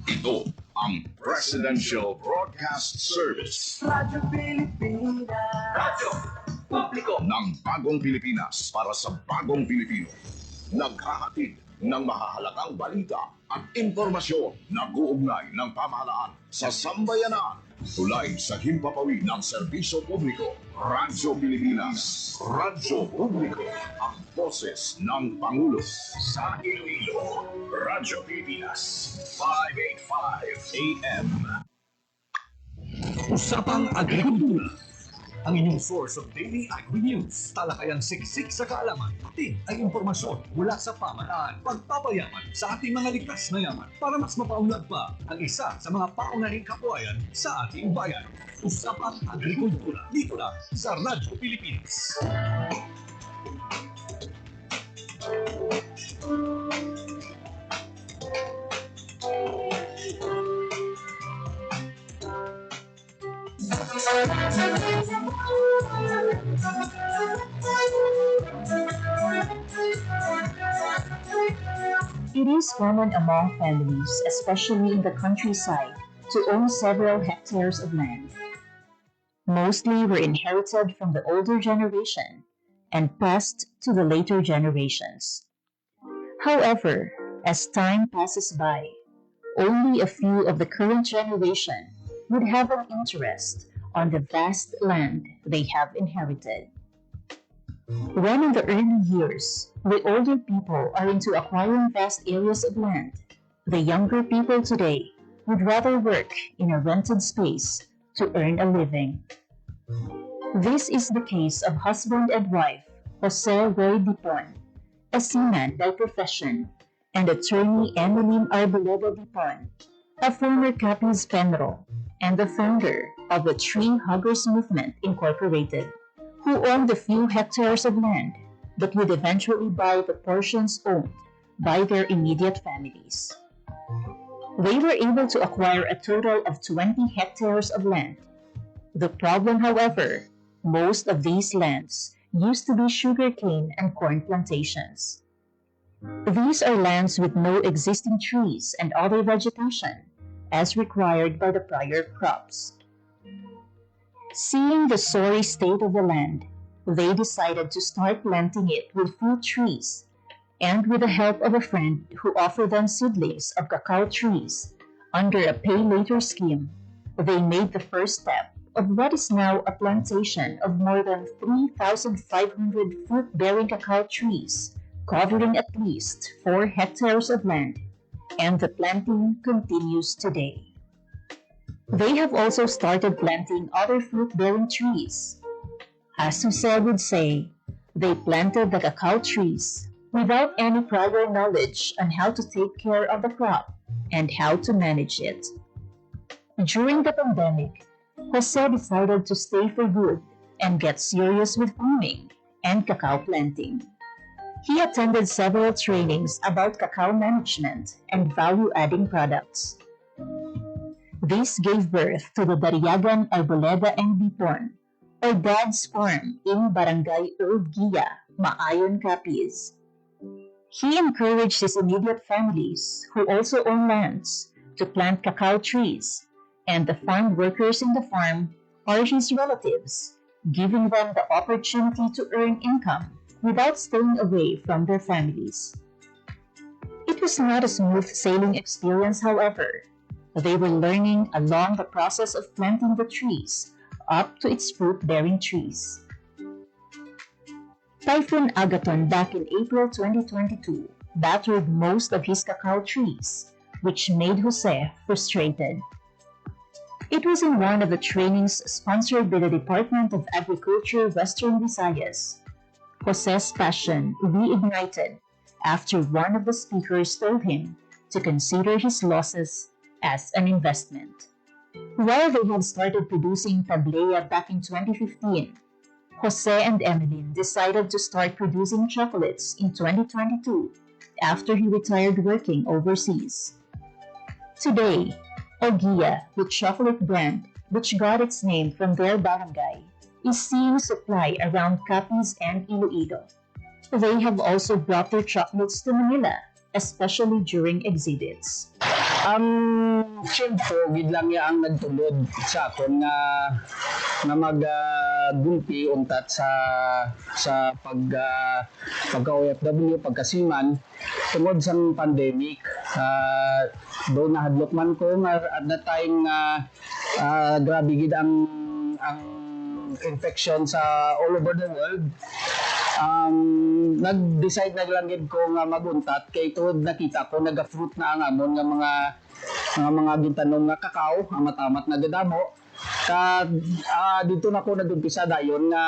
Ito ang Presidential Broadcast Service. Radyo Pilipinas. Radyo Publiko ng Bagong Pilipinas para sa Bagong Pilipino. Naghahatid ng mahahalagang balita at impormasyon na guugnay ng pamahalaan sa sambayanan. Tulay sa himpapawid ng serbisyo publiko. Radyo Pilipinas. Radyo Publiko. Ang boses ng Pangulo. Sa Iloilo. Radyo Pilipinas. 585 AM. Usapang Agrikultura. Ang inyong source of daily agri-news. Talakayang siksik sa kaalaman. Atin ay impormasyon mula sa pamahalaan. Pagpapayaman sa ating mga likas na yaman para mas mapaunlad pa ang isa sa mga paunahing kabuhayan sa ating bayan. Usapang Agrikultura. Dito lang sa Radyo Pilipinas. It is common among families, especially in the countryside, to own several hectares of land. Mostly were inherited from the older generation and passed to the later generations. However, as time passes by, only a few of the current generation would have an interest on the vast land they have inherited. When in the early years, the older people are into acquiring vast areas of land, the younger people today would rather work in a rented space to earn a living. This is the case of husband and wife Jose Roy Dipon, a seaman by profession, and attorney Emeline Arboleda Dipon, a former Capiz Penro and the founder of the Tree Huggers Movement Incorporated, who owned a few hectares of land but would eventually buy the portions owned by their immediate families. They were able to acquire a total of 20 hectares of land. The problem, however, most of these lands used to be sugarcane and corn plantations. These are lands with no existing trees and other vegetation, as required by the prior crops. Seeing the sorry state of the land, they decided to start planting it with fruit trees, and with the help of a friend who offered them seedlings of cacao trees under a pay-later scheme, they made the first step of what is now a plantation of more than 3,500 fruit-bearing cacao trees, covering at least 4 hectares of land, and the planting continues today. They have also started planting other fruit-bearing trees. As Jose would say, they planted the cacao trees without any prior knowledge on how to take care of the crop and how to manage it. During the pandemic, Jose decided to stay for good and get serious with farming and cacao planting. He attended several trainings about cacao management and value-adding products. This gave birth to the Dariagan Arboleda and Dipon, or Dad's Farm in Barangay Old Gia, Maayon, Capiz. He encouraged his immediate families, who also own lands, to plant cacao trees, and the farm workers in the farm are his relatives, giving them the opportunity to earn income without staying away from their families. It was not a smooth sailing experience, however. They were learning along the process of planting the trees up to its fruit-bearing trees. Typhoon Agaton back in April 2022 battered most of his cacao trees, which made Jose frustrated. It was in one of the trainings sponsored by the Department of Agriculture Western Visayas. Jose's passion reignited after one of the speakers told him to consider his losses as an investment. While they had started producing tablea back in 2015, Jose and Emeline decided to start producing chocolates in 2022 after he retired working overseas. Today, Ogia, the chocolate brand, which got its name from their barangay, is seeing supply around Capiz and Iloilo. They have also brought their chocolates to Manila especially during exhibits. Ang shield ko, gid lang niya ang nagtulod sa akon nga mag-gulpi untat sa pagka OFW, pagkasiman tungod sa pandemic. Doon nahadlok man ko nga at that time grabe gid ang infection sa all over the world. Nag-decide na lang gid ko nga maguntat kay tungod nakita ko naga-fruit na ang amon nga mga gintanom nga kakao, amat-amat na gadamo. Dito na ko nagumpisa dayon nga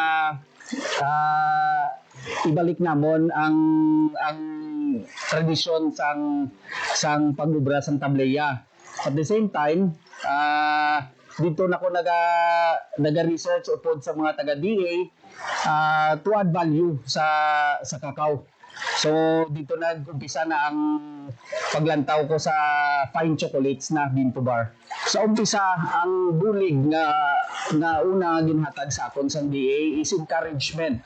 ibalik namon ang tradisyon sang pagubra sang tableya. At the same time, dito na ko naga-research upod sa mga taga-DA to add value sa kakao. So dito nag-umpisa na ang paglantaw ko sa fine chocolates na Binto Bar. Sa umpisa, ang bulig na una ginhatag sa akon sa DA is encouragement.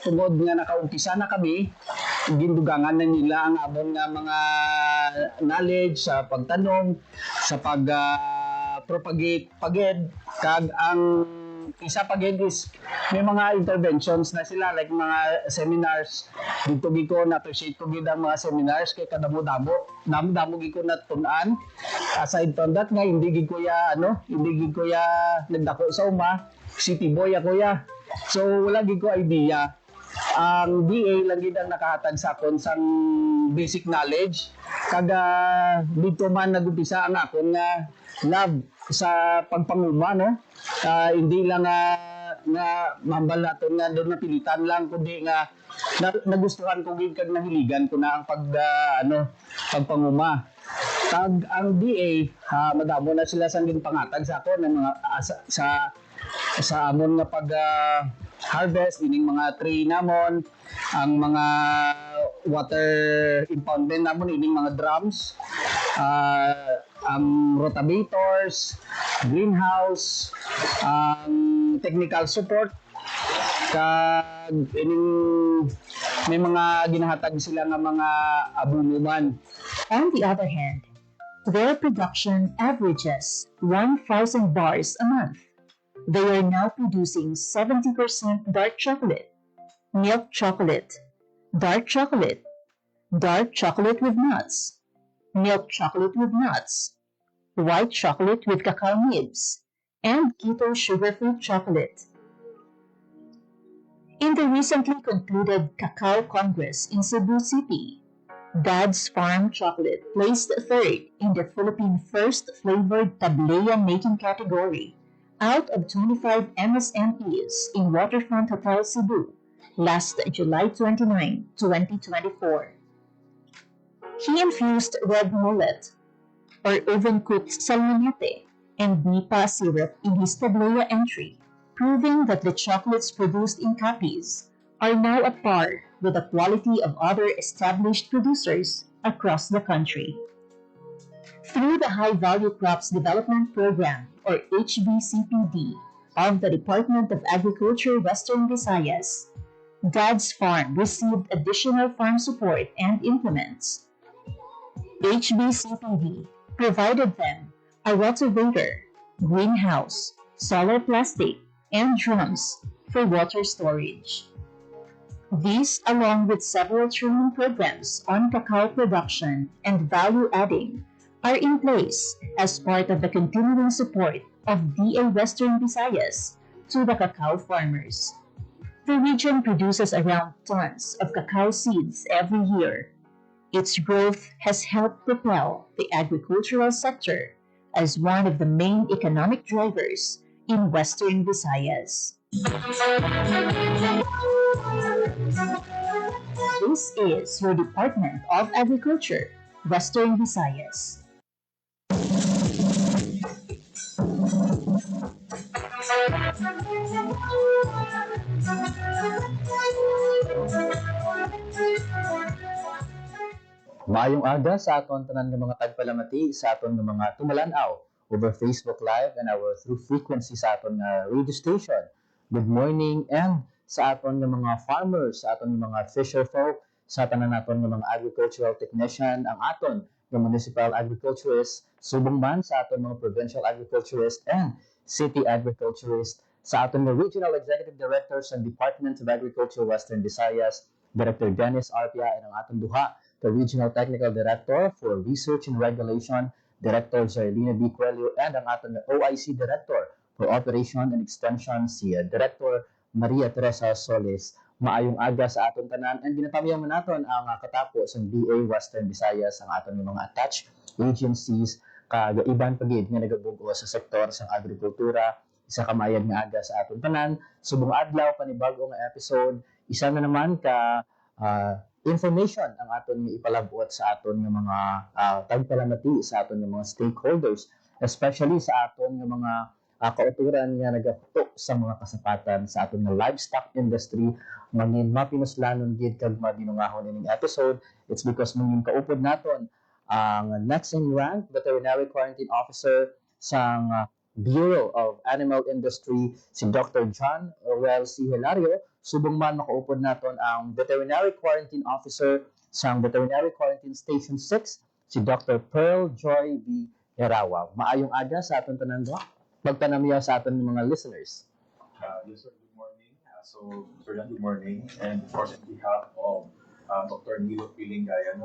Tungod nga nakaumpisa na kami, gindugangan na nila ang amon nga mga knowledge sa pagtanong, sa pag-propagate paged, kag ang isa pa gid is may mga interventions na sila like mga seminars. Dito gi ko na-appreciate ko gid ang mga seminars kay kadamo-damo gid ko natun-an. Aside from that nga hindi gid ko nagdako sa uma, city boy ako ya. So wala gid ko idea. Ang DA lang gid ang nakahatag sa akon sang basic knowledge. Dito man nagumpisa ang akon nga love sa pagpanguma, no? Hindi lang nga mambal naton nga doon napilitan lang, kundi nga nagustuhan ko gid kag nahiligan ko na ang pagpanguma. Ang DA, madamo na sila sang ginpangatag sa ako ng mga sa amon nga harvest ining mga tree namon, ang mga water impoundment namon ining mga drums, ang rotavators, greenhouse, ang technical support, kag ining may mga ginahatag sila nga mga abunuman. On the other hand, their production averages 1,000 bars a month. They are now producing 70% dark chocolate, milk chocolate, dark chocolate with nuts, milk chocolate with nuts, white chocolate with cacao nibs, and keto sugar-free chocolate. In the recently concluded Cacao Congress in Cebu City, Dad's Farm Chocolate placed third in the Philippine First Flavored Tableya Making category out of 25 MSMEs in Waterfront Hotel Cebu last July 29, 2024. He infused red mullet, or oven-cooked salmonete, and nipa syrup in his Tableya entry, proving that the chocolates produced in Capiz are now at par with the quality of other established producers across the country. Through the High Value Crops Development Program, or HBCPD, of the Department of Agriculture Western Visayas, Dad's Farm received additional farm support and implements. HBCPD provided them a rotavator, greenhouse, solar plastic, and drums for water storage. These, along with several training programs on cacao production and value adding, are in place as part of the continuing support of DA Western Visayas to the cacao farmers. The region produces around tons of cacao seeds every year. Its growth has helped propel the agricultural sector as one of the main economic drivers in Western Visayas. This is your Department of Agriculture, Western Visayas. Maayong aga sa aton tanan ng mga tagpalamati sa aton ng mga tumalanaw over Facebook Live and our through frequency sa aton radio station. Good morning and sa aton ng mga farmers, sa aton ng mga fisher folk, sa tanan naton nga mga agricultural technician, ang aton nga municipal agriculturist, subong man sa aton mga provincial agriculturist and city agriculturist, sa aton nga regional executive director sa Department of Agriculture Western Visayas, Director Dennis Arpia, and ang aton duha ka regional technical director for research and regulation, Director Jailina D. Coelho, and ang aton OIC director for operation and extension, si Director Maria Teresa Solis. Maayong aga sa aton tanan, and ginatamiyan man naton ang katapos ng DA Western Visayas ang aton mga attached agencies kag iban pagid nga nagabugo sa sektor sa agrikultura. Isa ka maayad nga aga sa aton tanan. Subong adlaw panibago nga episode, isa na naman ka information ang aton nga ipalabot sa aton nga mga tagpalamati sa aton nga mga stakeholders, especially sa aton nga mga kauturan nga nagahuto sa mga kasapatan sa aton nga livestock industry. Mangin mapinuslanon gid kag madinungahon ining episode, it's because mangin kaupod naton ang next in rank veterinary quarantine officer sa Bureau of Animal Industry, si Dr. John Orwell C. Hilario. Subong man makaupod naton ang veterinary quarantine officer sa Veterinary Quarantine Station 6, si Dr. Pearl Joy B. Herawa. Maayong aga sa aton tanan duha. Pagtanamiya sa aton mga listeners. Yes, sir. Good morning. So, Sir Jan, good morning. And of course, on behalf of Dr. Nilo Pilinggayan,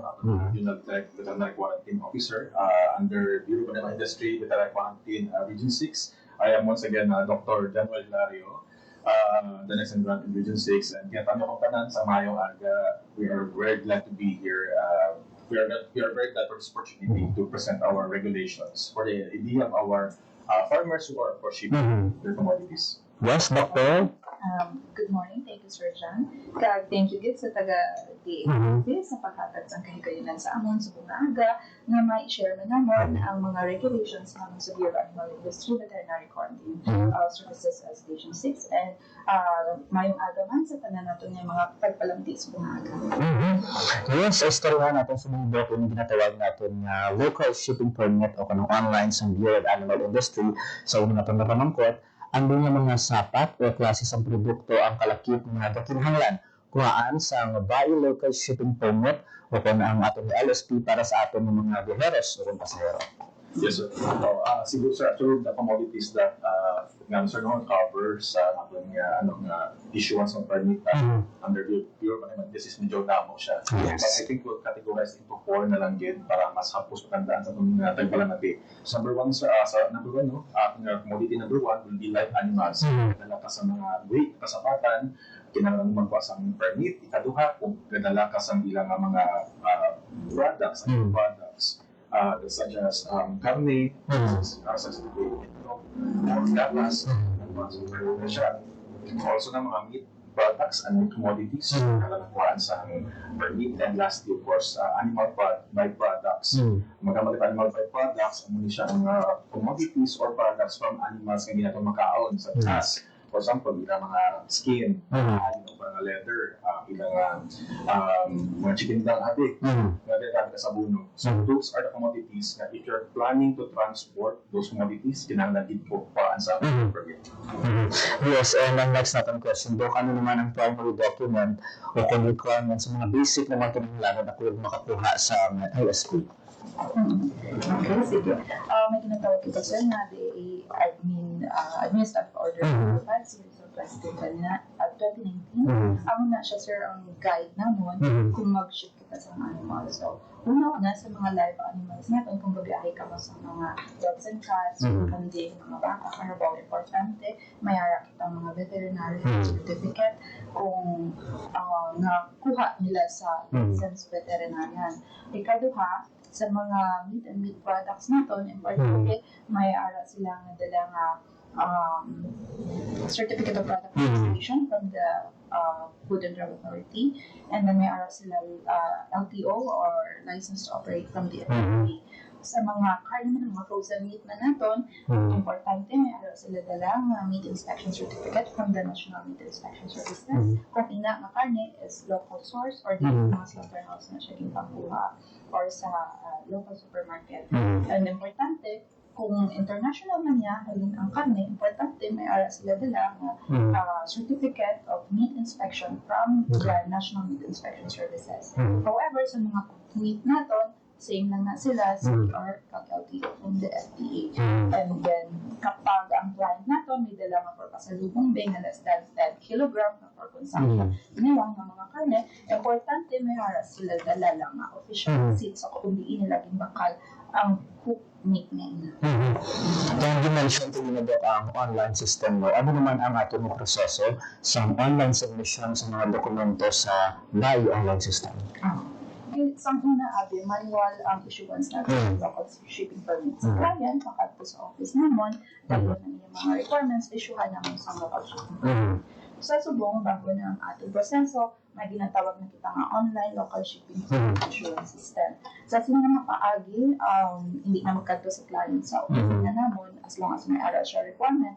Regional Veterinary Quarantine Officer under Bureau of Animal Industry, Veterinary Quarantine Region 6. I am once again Dr. Januel Hilario, the next in rank in Region 6. And kinatanong ko tanan sa mayong aga. We are very glad to be here. We are very glad for this opportunity to present our regulations for the idea of our farmers who are for shipping their commodities. Yes, Doctor. Good morning. Thank you, Sir John. Kag thank you gid sa taga-DA sa paghatag sa kahigayonan sa amon sa bunga-aga nga mai-share man namon ang mga regulations namon sa Bureau of Animal Industry Veterinary Quarantine Services Station 6 and mayong aga man sa tanan nato nga mga pagpalamti sa bunga-aga. Yes, istorya natin sa mga bot yung ginatawag natin nga local shipping permit o kanang online sa Bureau of Animal Industry sa unang natin na pamangkot. Ang mga sapat o klase sa produkto ang kalakip nga gakinahanglan kuhaan sa buy local shipping permit o kung ang atong LSP para sa aton mga biyaheros o pasahero. Yes, sir. Siguro, sir, actually, the commodities that sir, cover sa ating issuance ng permit under the Bureau of Animal Industry, medyo damo siya. Yes. But I think we'll categorize into 4 na lang din para mas hapos matandaan sa itong tagpalamati. So, number 1, sir, commodity number 1 will be live animals. Dala ka sa mga weight, kasapatan, kinahanglan magkuha sa permit. Ikaduha, kung gadala ka sa bilang mga products, such as carne, such as gatas, also na mga meat products and commodities kalalakuan sa permit. And lastly, of course, animal byproducts. Magamit animal byproducts, ano siya ang commodities or products from animals na ginatong makaon such as, for example, ilang mga skin, mga leather, ilang mga chicken dang adik, nagagawin ka sa buno. So those are the commodities that if you're planning to transport those commodities, kinahanglan din po paan sa permit. Yes, and ang next natin question, Doc, ano naman ang primary document o kung requirements sa mga basic na mga kinahanglan na kung makakuha sa LSP? Okay, sige. May tinatawag kita, sir, na the Administrative Order 5 Series of 2019. Ang na siya, sir, ang guide namon kung mag-ship kita sa mga animals. So, una sa mga live animals natin, kung babiyahe ka mo sa mga dogs and cats, kundi mga baka, carabao, importante, mayara kita mga veterinary certificate kung nakuha nila sa licensed veterinarian. Ikaduha, sa mga meat and meat products natin, importante, may ara sila nga dala nga certificate of product registration from the Food and Drug Authority, and then may ara sila LTO or license to operate from the FDA. Sa mga karne man, mga frozen meat na natin, importante, may ara sila dala nga meat inspection certificate from the National Meat Inspection Services. Kung ina nga karne is local source or di mga slaughterhouse na siya ginpangkuha or sa local supermarket. And importante, kung international man niya, halin ang karne, importante may ara sila dala nga certificate of meat inspection from the National Meat Inspection Services. However, sa mga meat naton, same lang na sila, CR, LTO, and the FDA. And then, kapag ang client naton, may dala nga for pasalubong bin na less than 10 kilogram na for consumption, inilang ng mga karne, importante may haras sila dala lang nga official receipt. So, kung di nilaging bakal ang cooked meat nila. Kung di-mention ko yun ang online system mo, ano naman ang ato mo proseso sa online submission sa mga dokumento sa BAI online system? Sa una, manual ang issuance natin ng local shipping permits. Client, makadto sa office naman, dahil na yung mga requirements, issuehan naman sa local shipping permit. Sa subong, bago na ang atong proseso, may ginatawag na kita nga online local shipping issuance system. Sa sino na makaagi, hindi na magkadto sa client sa office na naman, as long as may ara siya requirement,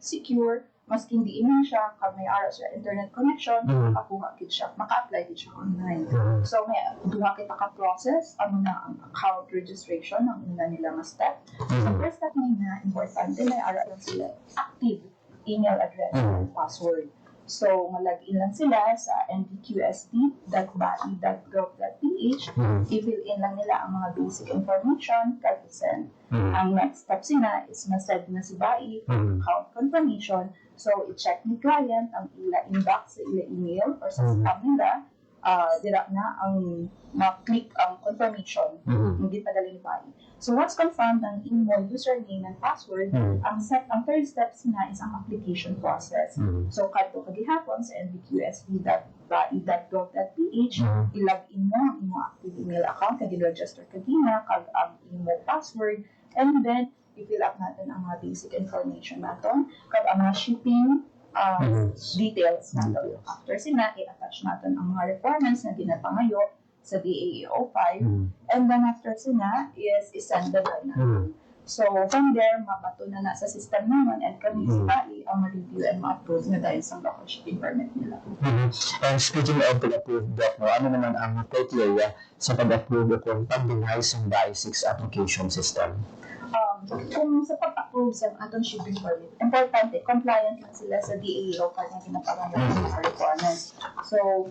secure, maski hindi iman siya, kung may ara siya internet connection, makakuha kit siya, maka-apply kit siya online. So, may duha kita ka-process, ano na ang account registration, ang una nila nga step. So, first step na importante, may ara lang sila active email address and password. So, mag-login lang sila sa nbqsd.bai.gov.ph. I-fill in lang nila ang mga basic information, send. Ang next step sila is ma-send na si BAI, account confirmation. So, i-check ni client ang ila inbox sa ila email or sa spam nila. Dira na ang ma-click ang confirmation hindi padala ni BAI. So, once confirmed ang email, username, and password, ang third step na is ang application process. So, kadto kagihapon sa nbqsd.bai.gov.ph, i-login mo ang imo active email account, kag-register kagina, kag ang imo password, and then, i-fill up natin ang mga basic information natin, kag ang mga shipping details natin. After sina, i-attach natin ang mga requirements na ginapangayo sa DAA 05, and then after sina is i-send the line natin. So, from there, mabato na sa system naman and kami sa BAI ang ma-review and ma-approve na dahil sa local shipping permit nila. And speaking of pag-approve, Doc, ano naman ang criteria sa pag-approve o kung pag-deny sa BAI 6 application system? Kung sa pag-approve sa atong shipping permit, importante, compliant lang sila sa DAA o kanya ginapangalan sa requirements. So,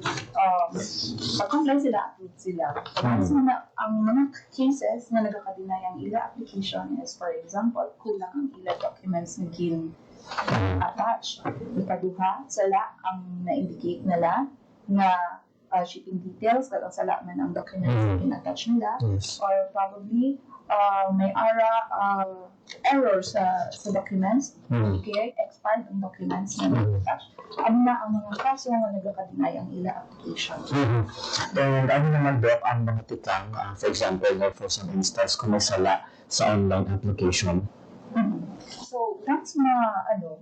pag-comply sila, approve sila. So, ang mga cases na nagkakadinay ang ila application is, for example, kulang ang ila documents na attach. Ikaduha, sala ang na-indicate nila na shipping details, kung sala man ang documents na in-attach nila, or probably may error sa documents, okay, expired ang documents na nag-attach. Ano na ang mga kaso na nagkakadinay ang ila application. And ano naman, Doc, ang mga tikang, for example, for some instance, kung may sala sa online application? So, once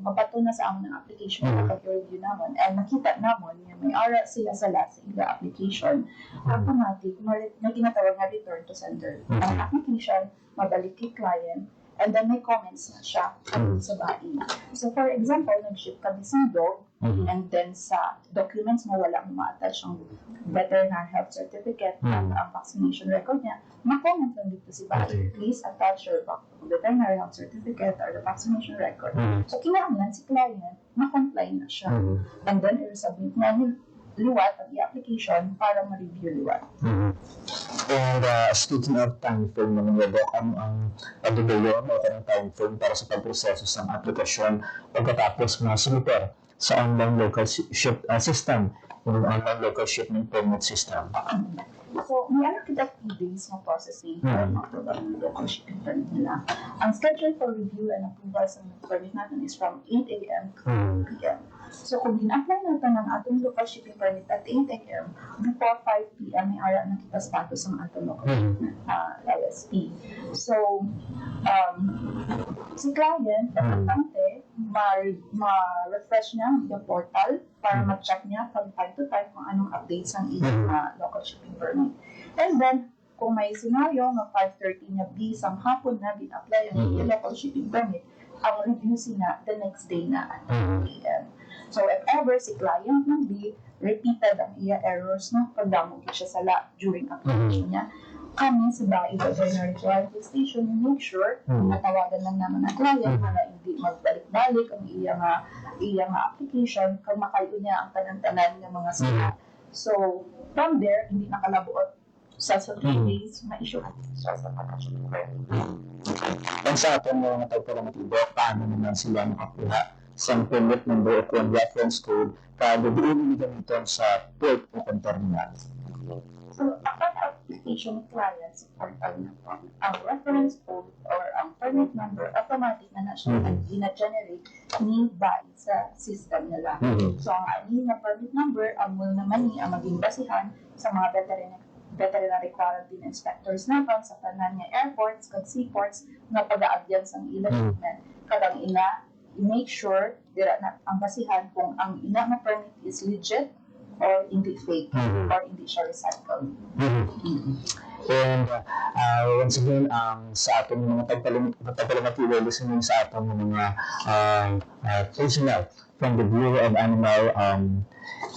mabato na sa among application na pag-review naman, and nakita naman na may ara sila sala sa ila application, automatic, may tinatawag na return to sender. Ang application, mabalik kay client, and then may comments na siya sa BAI. So, for example, nag-ship kami sa dog, and then sa documents mo wala mo ma-attach ang veterinary health certificate at ang vaccination record niya, ma-comment lang dito si BAI, please attach your veterinary health certificate or the vaccination record. So, kinahanglan si client, ma-comply na siya. And then, i-submit na liwat ang i-application para ma-review liwat. And speaking of time frame naman yun, Doc, ang pag-develop o kanang time frame para sa pagproseso sa aplikasyon pagkatapos na sumiter sa online local system, yung online local shipment permit system? So, may kita 3 days na processing para ma-approve ang local shipping permit nila. Ang schedule for review and approval sa permit natin is from 8 a.m. to 2 p.m. So, kung din-apply natin ang atong local shipping permit at 8 a.m., before 5 p.m. may ara na kita status ng atong local shipment LSP. So, si client, importante, ma-refresh niya yung portal para ma-check niya from time to time kung anong updates ang inyong local shipping permit. And then, kung may scenario na 5:30 na bisang hapon na bin-apply ang local shipping permit, ang review sina the next day na at 8 a.m. So, if ever si client man repeated ang iya errors na pagdamog siya sala during application niya, kami sa bahay veterinary quarantine station, make sure na tawagan lang naman ang client para hindi magbalik-balik ang iyang application kung makayo niya ang tanan-tanan ng mga sila. So, from there, hindi nakalabuot sa 3 days, ma-issue siya sa Ang sa atin mga tagpalamatibok, paano naman sila makakuha sa permit number o kung reference code para doon gamiton sa port o terminal. So, upon application of clients, ang reference code or ang permit number, automatic na siya gina-generate ni BAI sa system nila. So, ang ani na permit number, ang muna naman ni ang maging basihan sa mga veterinary quarantine inspectors natin sa tanan nga airports, kag seaports, nga pag-aagyan sa ilang treatment. Kadang ina, i-make sure dira na ang basihan kung ang ina na permit is legit or hindi fake or hindi siya recycled. And once again, sa atong mga tagpalamatiwa, listening sa atong mga personnel from the Bureau of Animal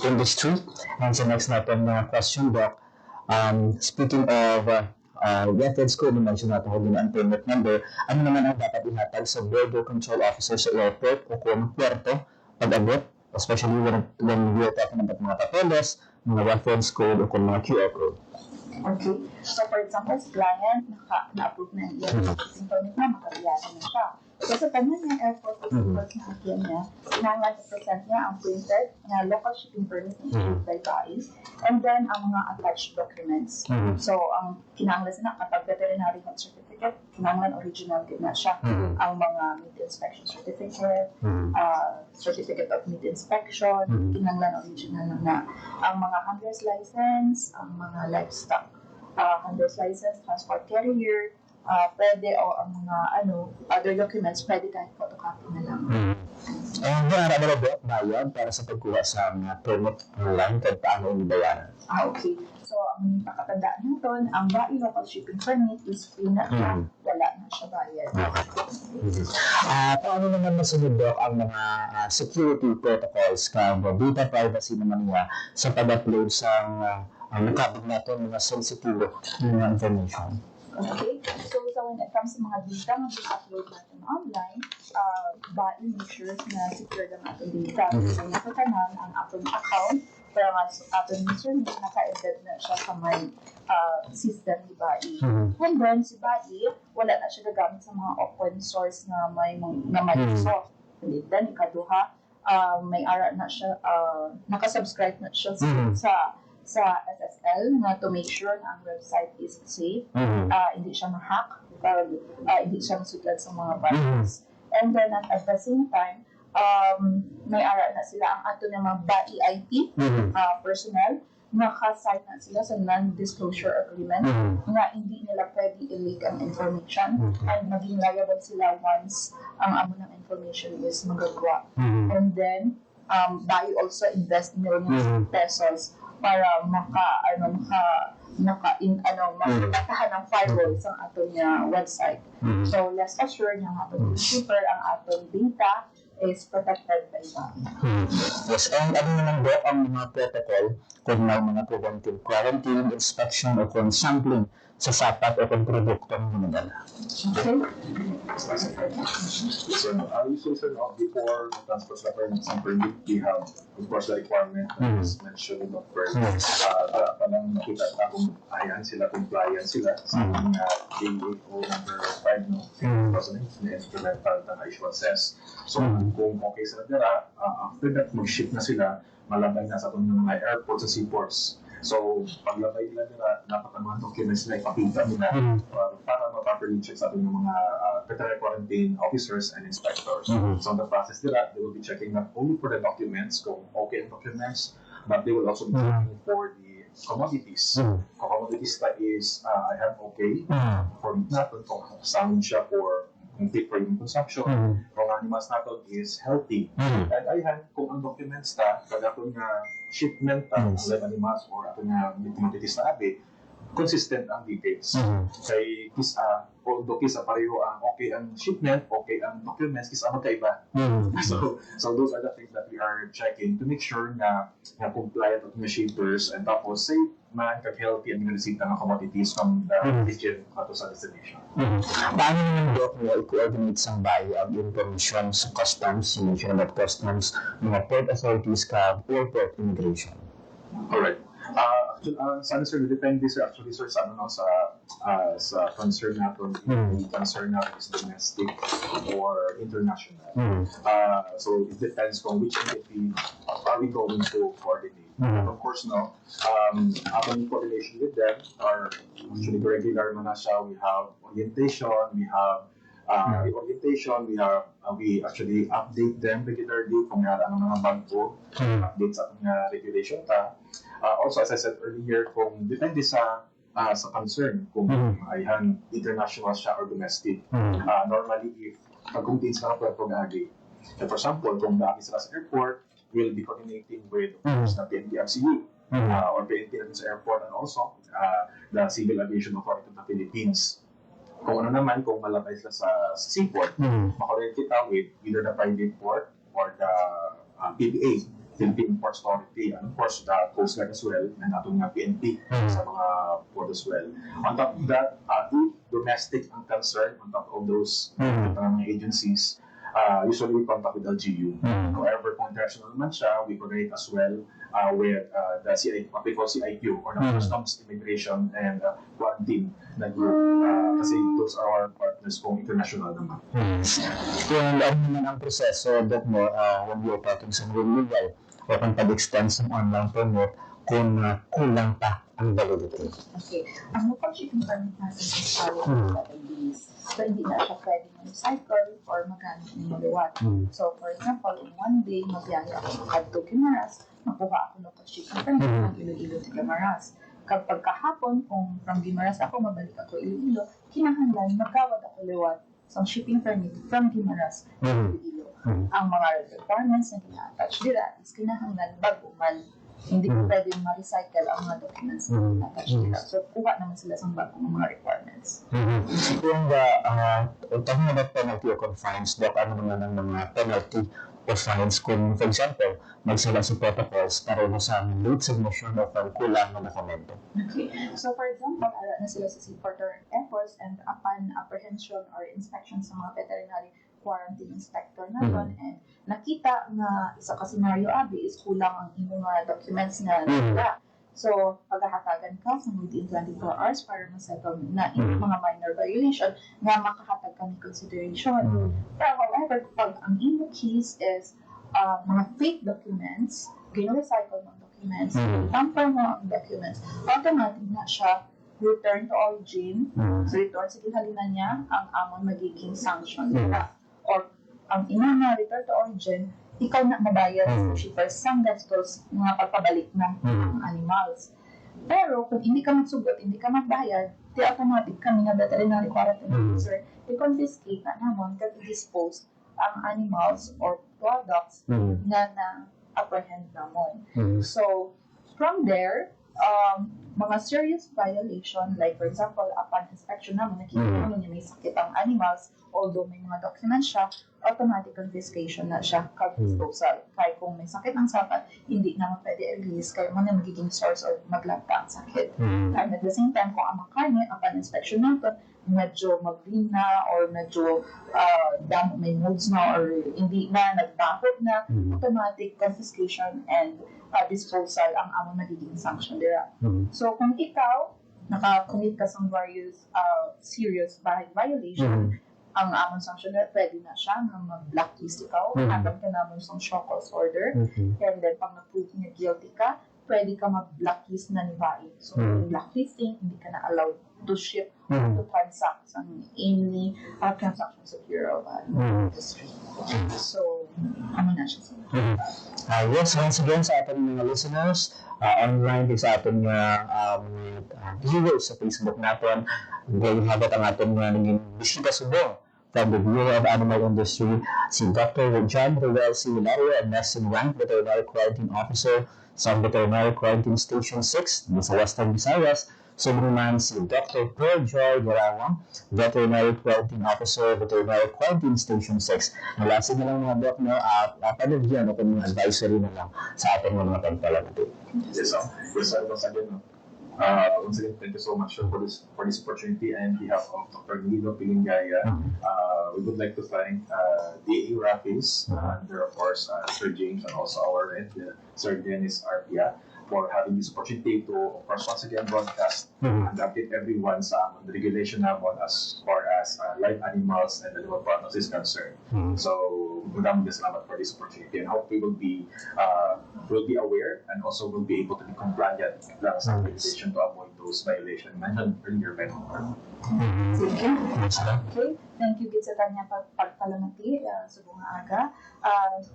Industry. And sa next natin na question, Doc, speaking of reference code, na-mention natin kung ang permit number, ano naman ang dapat ihatag sa border control officer sa airport o kung puerto pag-abot, especially when we are talking about mga papeles, mga reference code o kung mga QR code. Okay. So, for example, si client, na-approve na yung permit na, makabiyasa na siya. So, sa kanya ng airport officials na agyan niya, kinangan i-present niya ang printed na local shipping permit na issued by BAI, and then ang mga attached documents. So, ang kinanglan na kapag veterinary health certificate, kinanglan original din na siya. Ang mga meat inspection certificate, certificate of meat inspection, kinanglan original na. Ang mga handler's license, ang mga livestock handler's license, transport carrier, pwede o ang mga other documents, pwede kahit photocopy na lang. And marami na ba bayad para sa pagkuha sa mga permit online kung paano yung bayaran? Okay. So, ang pakatandaan nyo doon, ang BAI local shipping permit is free na siya, wala na siya bayad. Paano naman masunod, Doc, ang mga security protocols kang data privacy naman niya sa pag-upload sa nakabog natin mga sensitive na information? Okay? So, when it comes sa mga data na i-upload natin online, BAI make sure na secure lang ating data. So, nakatanan ang ating account, pero nga ating username, naka-embed na siya sa may system ni BAI. And then, si BAI, wala na siya gagamit sa mga open source na may Microsoft. And then, ikaduha, may ara na siya, nakasubscribe na siya sa SSL na to make sure na ang website is safe, hindi siya ma-hack, hindi siya masugad sa mga virus. And then at the same time, may ara na sila ang ato ng mga BAI IT personnel, naka-sign na sila sa non-disclosure agreement na hindi nila pwede i-leak ang information and maging liable sila once ang amo ng information is magagawa. And then, BAI also invest millions of pesos para makatahan ng firewall sa atong website. So, let's assure nga ang atong shipper, ang atong data is protected by BAI. Yes, and ano naman, Doc, ang mga protocol kung may mga preventive quarantine, inspection, o kung sampling sa sapat o kung produkto ng mga dala. Okay? So, usually, before the transport sa permit, some permit, we have, of course, the requirement that is mentioned in the permit. Parang nakita na kung ayan sila, compliant sila sa DAO number 5, no? 2008, na instrumental na issuances. So, kung okay sila nila, after that, mag-ship na sila, malabay na sa itong mga airports at seaports. So, paglabay nila dapat ang mga documents na ipakita nila para ma-properly check sa ating mga veterinary quarantine officers and inspectors. So, in the process nila, they will be checking not only for the documents, kung okay ang documents, but they will also be checking for the commodities. Kung commodities that is, I have okay, for meat natin, kung sound siya for fit for human consumption, kung animals natin is healthy. At ayan, kung ang documents ta, pag ako nga shipment ta, live animals or ako nga commodities na abi, consistent ang details. Kay although kisa pareho ang okay ang shipment, okay ang documents, kisa magkaiba. So those are the things that we are checking to make sure na compliant at mga shippers and tapos safe man kag-healthy ang ginasita ng commodities from the origin to sa destination. Paano naman Doc mo i-coordinate sa bayo ang information sa customs, you mentioned about customs, mga port authorities ka, or port immigration? Alright. Sana sir, depende sir actually sir sa ano sa concern natin. The concern natin is domestic or international. So it depends on which entity are we going to coordinate. Of course, no. Upon coordination with them are actually regular na siya. We have orientation. We have we actually update them regularly kung ano mga bago updates sa mga regulation ta. Also, as I said earlier, kung depende sa concern, kung ayhan international siya or domestic. Normally, if pag-contain sila ng pag-agi, for example, kung naagi sila sa airport, we'll be coordinating with, of course, the PNP-MCU or PNP natin sa airport and also the Civil Aviation Authority of the Philippines. Kung ano naman, kung malapay sila sa seaport, makorek kita with either the private port or the PPA, Philippine Ports Authority, and of course the Coast Guard as well, and atong mga PNP sa mga port as well. On top of that, if domestic ang concern, on top of those mga agencies, usually we contact with LGU. However, kung international naman siya, we coordinate as well with the what we call CIQ, or the Customs, Immigration, and Quarantine na group. Kasi those are our partners kung international naman. Kung ano naman ang proseso, Doc mo, when you're talking sa renewal, o kung pag-extend sa online permit, kung kulang pa ang validity. Okay. Ang mukha shipping permit natin is valid for 7 days. So, hindi na siya pwedeng mag-cycle or magamit ng maluwat. So, for example, in one day, magbiyahe ako to Guimaras, makuha ako ng shipping permit ng Iloilo to Guimaras. Kapag kahapon, kung from Guimaras ako, mabalik ako Iloilo, kinahanglan, magkawad ako liwat sa shipping permit from Guimaras to Iloilo. Ang mga requirements na kina-attach nila is kinahanglan bago man. Hindi ko pwedeng ma-recycle ang mga documents na attach nila. So, kuha naman sila sa bagong mga requirements. Kung talking about penalty or fines, Doc, ano naman ang mga penalty or fines kung, for example, magsala sa protocols pareho sa late submission of kulang na dokumento? Okay. So, for example, na sila sa seaport or airports and upon apprehension or inspection sa mga veterinary quarantine inspector natin and nakita nga isa ka scenario abi is kulang ang imong mga documents na nila. So, paghahatagan ka sa within 24 hours para masettle na yung mga minor violation na makahatag ka ng consideration. Pero however, kapag ang imong case is mga fake documents, gino-recycle ng documents, tamper mo ang documents, automatic na siya return to origin. So, return sa kinahalinan niya ang amon magiging sanction nila. Or ang ina na return to origin, ikaw na mabayad sa shippers sang gastos mga pagpabalik ng animals. Pero kung hindi ka magsugot, hindi ka magbayad, di automatic kami na veterinary quarantine officer, i-confiscate na naman kag i-dispose ang animals or products na na-apprehend namon. So, from there, mga serious violation, like for example, upon inspection naman, nakikita naman niya may sakit ang animals, although may mga documents siya, automatic confiscation na siya, disposal. Kaya kung may sakit ang sapat, hindi naman pwede i-release, kaya mo na magiging source or maglagta ang sakit. And at the same time, kung ang mga karne, upon inspection natin, medyo mag-green na or medyo may molds na or hindi na, nagbahod na, automatic confiscation and disposal ang among magiging sanction dira. So kung ikaw naka-commit ka sa various serious violation, ang among sanction dira pwede na siya na mag-blacklist ikaw, hatag ka namon sa show cause order, and then pag na-prove na guilty ka, pwede ka mag-blacklist na ni VAI. So blacklisting, hindi ka na allowed to ship or to transact sa any transaction sa Bureau of Industry. So, ano na siya sila. Yes, once again sa ating mga listeners, online din sa ating viewers sa Facebook natin, going habit ang ating naging bisita subong from the Bureau of Animal Industry, si Dr. John Ruel C. Hilario, and Nessun Rank, Veterinary Quarantine Officer sa Veterinary Quarantine Station 6 sa Western Visayas. Subuman si Dr. Pearl Joy Garawang, Veterinary Quarantine Officer, Veterinary Quarantine Station 6. Nalasin na lang mga Doc, no, at panagyan o kung mga advisory na lang sa ating mga pagpalamati. Yes, once again, thank you so much for this opportunity. And on behalf of Dr. Nilo Pilingaya, we would like to thank DA Raffis, and of course Sir James, and also our head, Sir Dennis Arpia, for having this opportunity to, of course, once again broadcast and update everyone sa the regulation naman as far as live animals and animal products is concerned. So, maraming salamat for this opportunity, and hope we will be aware and also will be able to be compliant lang sa regulation to avoid those violations mentioned earlier by Dr. Sige. Okay. Thank you gid sa kanya pagpalamati sa buong aga.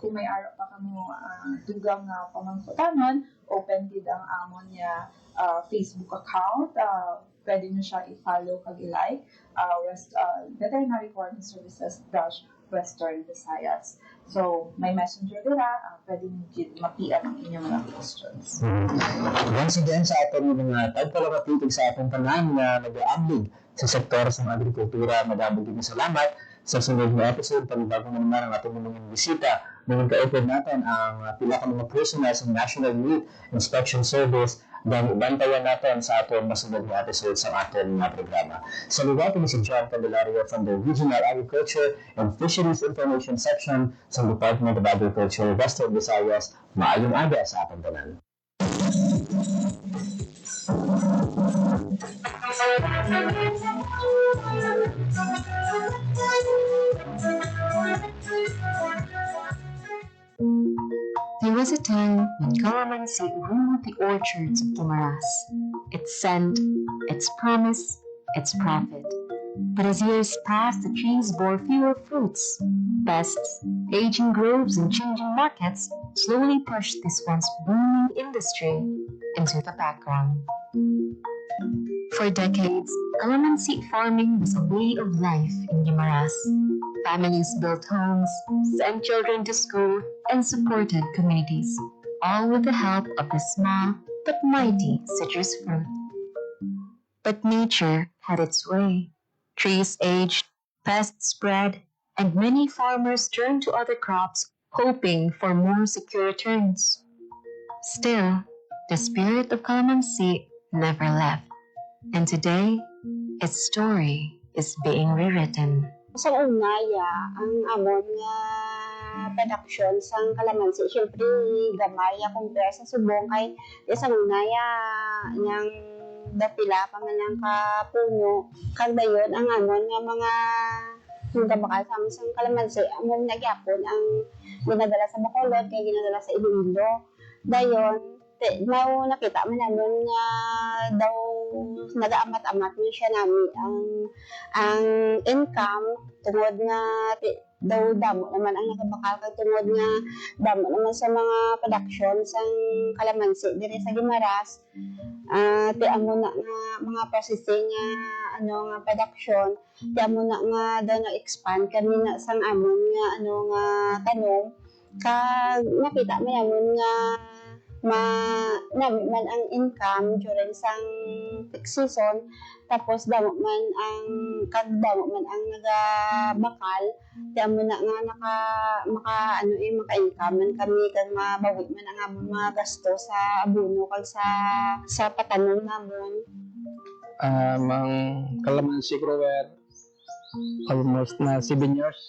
Kung may araw pa kamo dugang pamangkutanon, open gid ang amon niya Facebook account. Pwede niyo siya i-follow kag i-like. Veterinary Quarantine Services Western Visayas. So, may messenger dira, pwede niyo ma-PM ang inyong mga questions. Once again, sa ating mga tagpalamatig sa ating tanan na nag-aambig sa sektor sa agrikultura, madaming din salamat sa sunod na episode. Panibago na naman ang ating mga bisita. Ngayon ka-open natin ang pila ka mga personnel sa National Meat Inspection Service dahil ibantayan natin sa ating masunod na episode sa ating programa. Sa lugar ko si John Candelario from the Regional Agriculture and Fisheries Information Section sa Department of Agriculture, Western Visayas. Maayong aga sa ating tanan. There was a time when calamansi ruled the orchards of Guimaras. Its scent, its promise, its profit. But as years passed, the trees bore fewer fruits. Pests, aging groves, and changing markets slowly pushed this once booming industry into the background. For decades, calamansi farming was a way of life in Guimaras. Families built homes, sent children to school, and supported communities, all with the help of the small but mighty citrus fruit. But nature had its way. Trees aged, pests spread, and many farmers turned to other crops, hoping for more secure returns. Still, the spirit of calamansi never left, and today, its story is being rewritten. Sa unaya, ang amon nga production sang kalamansi, syempre gamaya compare sa subong kay sa unaya yang dapila pa man ang kapuno kag dayon ang amon nga mga bakal sang kalamansi amon nagyapon ang ginadala sa Bacolod kay ginadala sa Iloilo. Dayon nakita man namin nga daw nag-aamat-amat ni siya namin ang income tungod nga daw damo naman ang nakabakal kay tungod nga damo naman sa mga production sang kalamansi diri sa Guimaras. Ti amo na nga mga processing nga production ti amo na nga daw na-expand kami na sang amon nga nga tanom kag nakita man namin nga namin man ang income during sang peak season tapos damo man ang nagabakal di mo na nga maka-income man kami kag mabawi man ang among mga gasto sa abono kag sa patanom namon. Ang calamansi grower almost na 7 years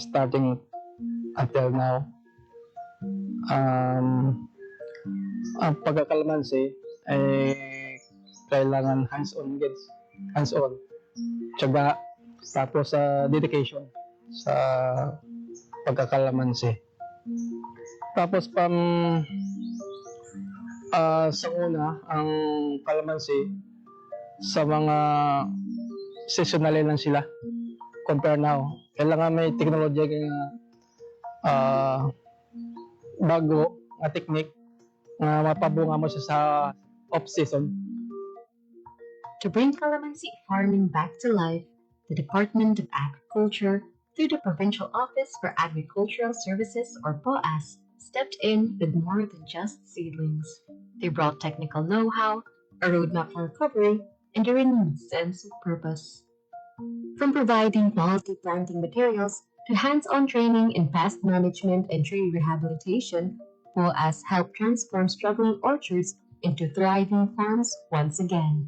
starting until now. Ang pagkakalamansi ay kailangan hands-on, tiyaga, tapos dedication sa pagkakalamansi. Tapos sa una, ang kalamansi sa mga seasonal lang sila compare now. Kailangan may teknolohiya bago nga technique nga mapabunga mo siya sa off-season. To bring calamansi farming back to life, the Department of Agriculture, through the Provincial Office for Agricultural Services, or POAS, stepped in with more than just seedlings. They brought technical know-how, a roadmap for recovery, and a renewed sense of purpose. From providing quality planting materials to hands-on training in pest management and tree rehabilitation, POAS help transform struggling orchards into thriving farms once again.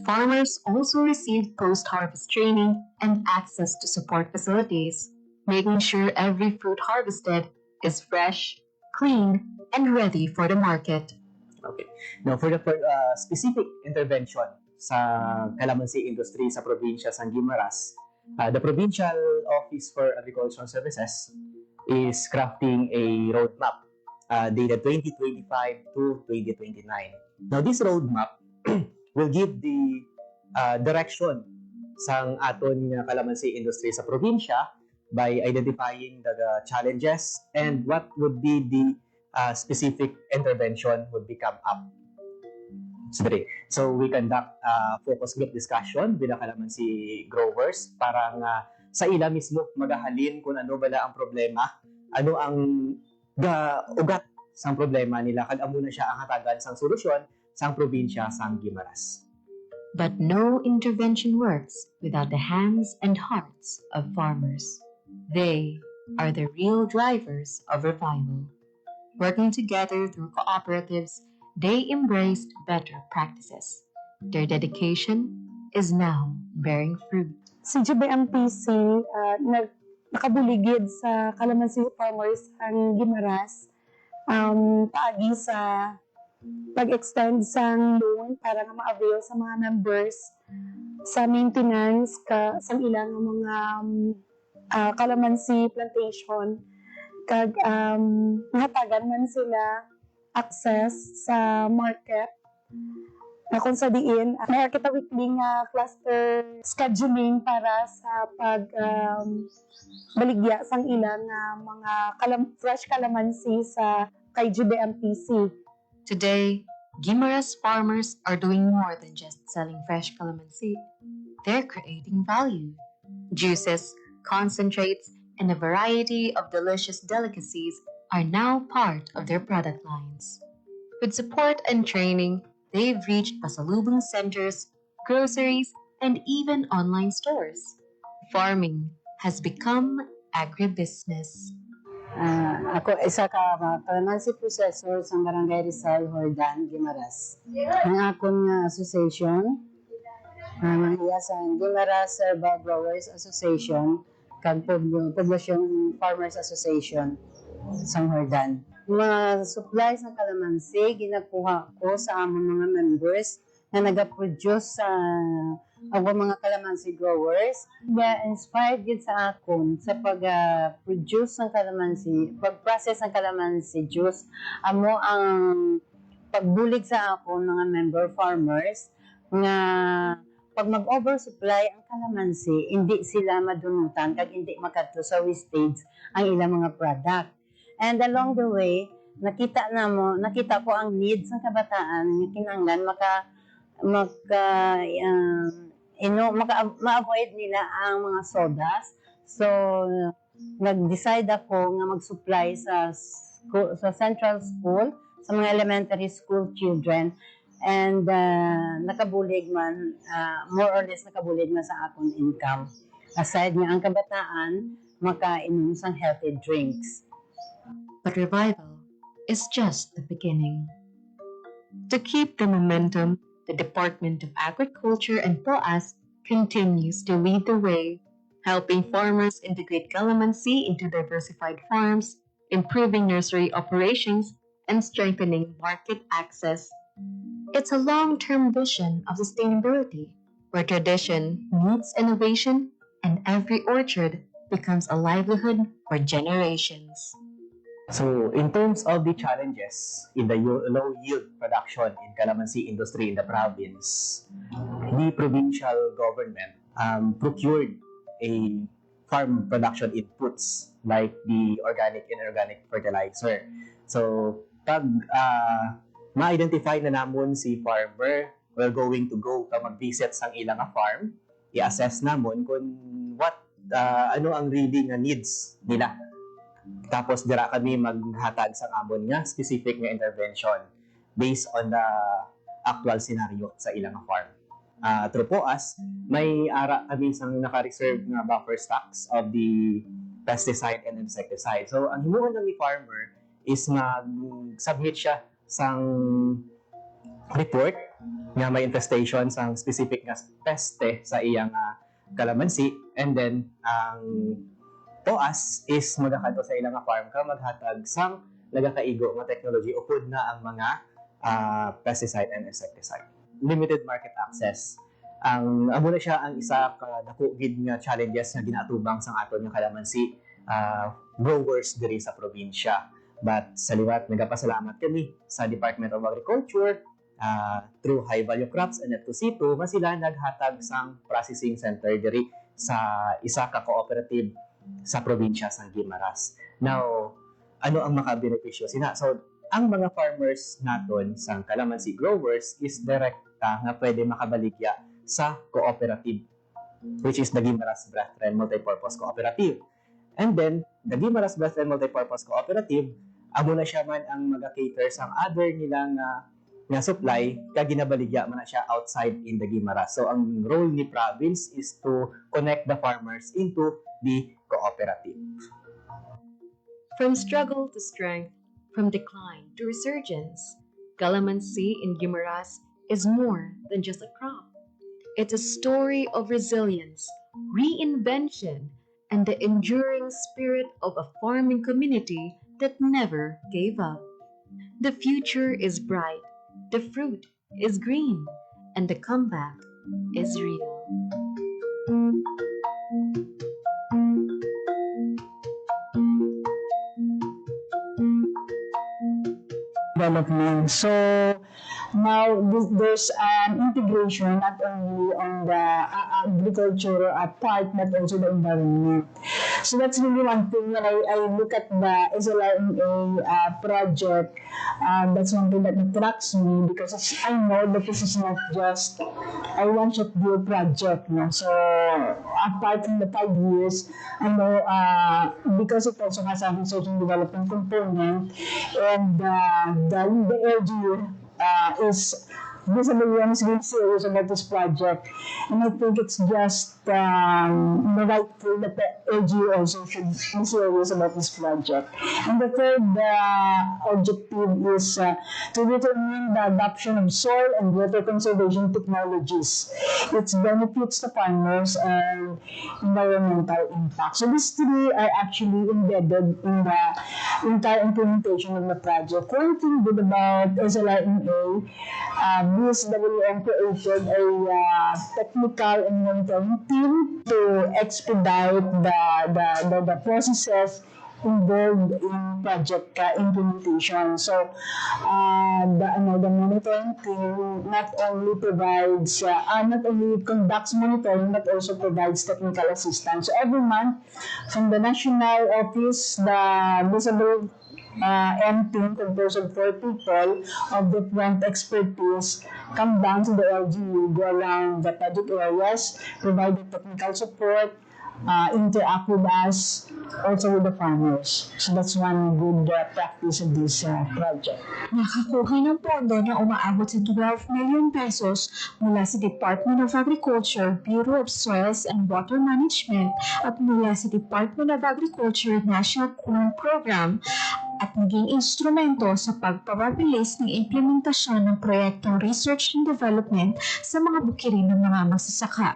Farmers also receive post-harvest training and access to support facilities, making sure every fruit harvested is fresh, clean, and ready for the market. Okay. Now, for the specific intervention sa calamansi industry sa probinsya sa Guimaras, the Provincial Office for Agricultural Services is crafting a roadmap dated 2025 to 2029. Now, this roadmap will give the direction sa aton nga calamansi industry sa probinsya by identifying the challenges and what would be the specific intervention would become up. So we conduct focus group discussion with the calamansi growers para nga sa ila mismo magahalin kung ano bala ang problema, ano ang ugat sang problema nila, kag amo na siya ang hatagan sang solusyon sang probinsya sang Guimaras. But no intervention works without the hands and hearts of farmers. They are the real drivers of revival. Working together through cooperatives, they embraced better practices. Their dedication is now bearing fruit. Si GBMPC nakabuligid sa calamansi farmers ang Guimaras paagi sa pag-extend sang loan para nga ma-avail sa mga members sa maintenance sa ilang mga calamansi plantation kag nahatagan man sila access sa market na kung sa diin may kita weekly nga cluster scheduling para sa baligya sang ilang mga fresh calamansi sa kay GBMPC. Today, Guimaras farmers are doing more than just selling fresh calamansi. They're creating value. Juices, concentrates, and a variety of delicious delicacies are now part of their product lines. With support and training, they've reached pasalubong centers, groceries, and even online stores. Farming has become agribusiness. Ako isa ka calamansi processor sa Barangay Rizal, Hordan, Guimaras. Ang akong association, iya sa Guimaras Herbal Growers Association, kag Poblacion Farmers Association sa Hordan. Mga supplies ng calamansi ginakuha ko sa among mga members na nagaproduce sa mga calamansi growers. Inspired gid sa akon sa pag-produce ng calamansi, pag-process ng calamansi juice. Amo ang pagbulig sa akon mga member farmers nga pag mag-oversupply ang calamansi, hindi sila madunutan kag hindi makadto sa wastage ang ilang mga product. And along the way, nakita ko ang needs ng kabataan nga kinahanglan ma-avoid nila ang mga sodas. So nag-decide ako nga mag-supply sa Central School, sa mga elementary school children. And nakabulig man, more or less nakabulig na sa akong income. Aside nga ang kabataan, makainom sang healthy drinks. But revival is just the beginning. To keep the momentum, the Department of Agriculture and POAS continues to lead the way, helping farmers integrate calamansi into diversified farms, improving nursery operations, and strengthening market access. It's a long-term vision of sustainability, where tradition meets innovation and every orchard becomes a livelihood for generations. So, in terms of the challenges in the low yield production in calamansi industry in the province, the provincial government procured a farm production inputs like the organic and inorganic fertilizer. So, pag ma-identify na namon si farmer, we're going to go mag-visit sang ilang farm, i-assess namon kung ano ang really nga needs nila. Tapos dira kami maghatag sa amon nga specific nga intervention based on the actual scenario sa ilang farm. Through POAS, may ara kami sang naka-reserve nga buffer stocks of the pesticide and insecticide. So, ang himuon ng ni farmer is mag-submit siya sang report nga may infestation sang specific nga peste sa iyang kalamansi, and then ang POAS is magakadto sa ilang farm ka maghatag sang nagakaigo nga technology upod na ang mga pesticide and insecticide. Limited market access. Amo na siya ang isa ka dako gid nga challenges nga ginatubang sang aton nga kalamansi growers diri sa probinsya. But sa liwat, nagapasalamat kami sa Department of Agriculture through High Value Crops and F2C2 nga sila naghatag sang processing center diri sa isa ka cooperative sa probinsya sang Guimaras. Now, ano ang makabenepisyo sina? So, ang mga farmers naton sang kalamansi growers is direkta nga pwede makabaligya sa cooperative, which is the Guimaras Brethren Multipurpose Cooperative. And then, the Guimaras Brethren Multipurpose Cooperative, amo na siya man ang mag-cater sang other nilang nga supply, kaya ginabaligya man na siya outside in the Guimaras. So, ang role ni province is to connect the farmers into the cooperative. From struggle to strength, from decline to resurgence, calamansi in Guimaras is more than just a crop. It's a story of resilience, reinvention, and the enduring spirit of a farming community that never gave up. The future is bright, the fruit is green, and the comeback is real. Development. So now there's an integration not only on the agriculture part but also the environment. So that's really one thing when I look at the SLRMA project. That's one thing that attracts me because I know that this is not just a one-shot deal project. No? So apart from the 5 years, I know because it also has a research and development component, and the LGU is visibly and is really serious about this project, and I think it's just rightful that the LGU also should be serious about this project. And the third objective is to determine the adoption of soil and water conservation technologies, its benefits to farmers, and environmental impact. So these three are actually embedded in the entire implementation of the project. One thing good about SLRMA, BSWM created a technical and monitoring team to expedite the processes involved in project implementation. So, the monitoring team not only conducts monitoring but also provides technical assistance. So every month, from the national office, the visible team composed of 4 people of different expertise come down to the LGU, go around the project areas, provide the technical support, interact with us, also with the farmers. So that's one good practice of this project. Nakakuha ng pondo na umaabot sa 12 million pesos mula sa Department of Agriculture, Bureau of Soils and Water Management at mula sa Department of Agriculture National Corn Program at naging instrumento sa pagpapabilis ng implementasyon ng proyektong research and development sa mga bukirin ng mga magsasaka.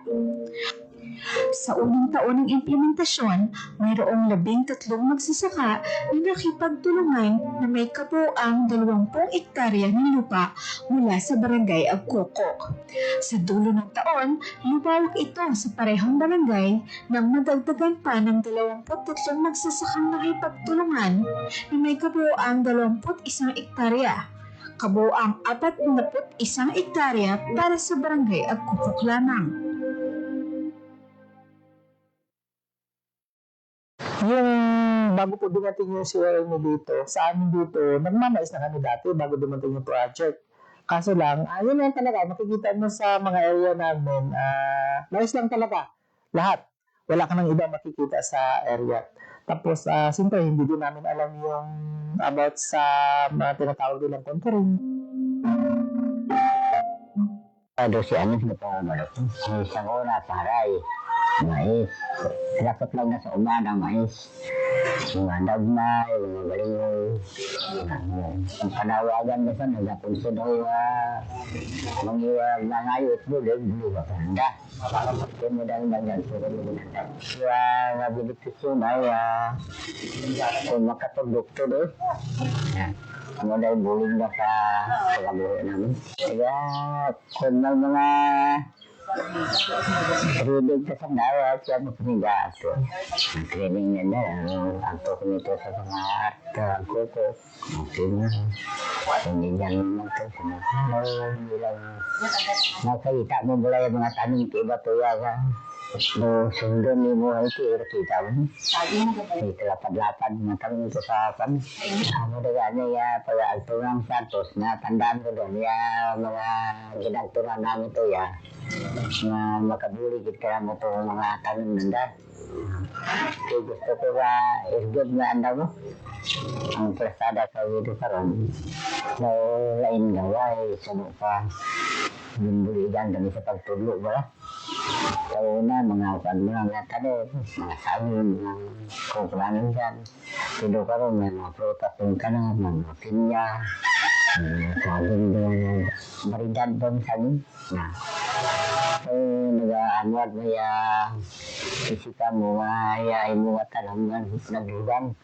Sa unang taon ng implementasyon, mayroong 13 magsasaka na nakipagtulungan na may kabuuang 20 ektarya ng lupa mula sa barangay Agkokok. Sa dulo ng taon, lumawak ito sa parehong barangay nang madagdagan pa ng 23 magsasakang nakipagtulungan na may kabuuang 21 ektarya. Kabuuang 41 ektarya para sa barangay Agkokok lamang. Yung bago po dumating yung CRM dito, sa amin dito, nagmamais na kami dati bago dumating yung project. Kaso lang, yun lang talaga, makikita mo sa mga area namin, mais lang talaga, lahat. Wala ka nang iba makikita sa area. Tapos, siyempre, hindi din namin alam yung about sa mga tinatawag nilang contouring. Ado si ano sila pa malok. Isang oras, haray. Mais. Dapat lang na sa umana, mais. Mga dagmay, mga baliw. Ang panawagan na sa nagkapunso na mga ayot mo, bulu ka panda. Kaya mo dahil nangyari sa kanya. Kaya nabilik sa sunay, kung makapag-doktor doon. Ano dahil buling na sa pagkabuhay namin. Kaya kung may mga rinig sa sandawa, siya mo pinigaan ito. Ang training niya na, ang tok nito sa mga art, ang kuko, ang film. Hindi niyan naman ito. Bilang nakita mo mula yung mga tanong iba tuya ka. No, sundan ni mo ay kita mo. May lapad-lapad mga tanong ito sa akin. Ano daga niya, pag-alturang Santos, na tandaan ko doon, mga ginagturan namin ito, na makabuligid ka mo ito mga tanong nanda. Kaya gusto ko ka, is good na anda mo. Ang presada sa video karon, na lain gawa, sunod pa. Buligan kami sa pagtulog ba? Sa una, mga tanong, mga sabon, mga kukulangan dyan. Pero karon may mga prutas yung tanong, mga pinya, sabon doon, maridad doon sa amin. So, nag-anwad mo isika mo, mo tanong, naglugan.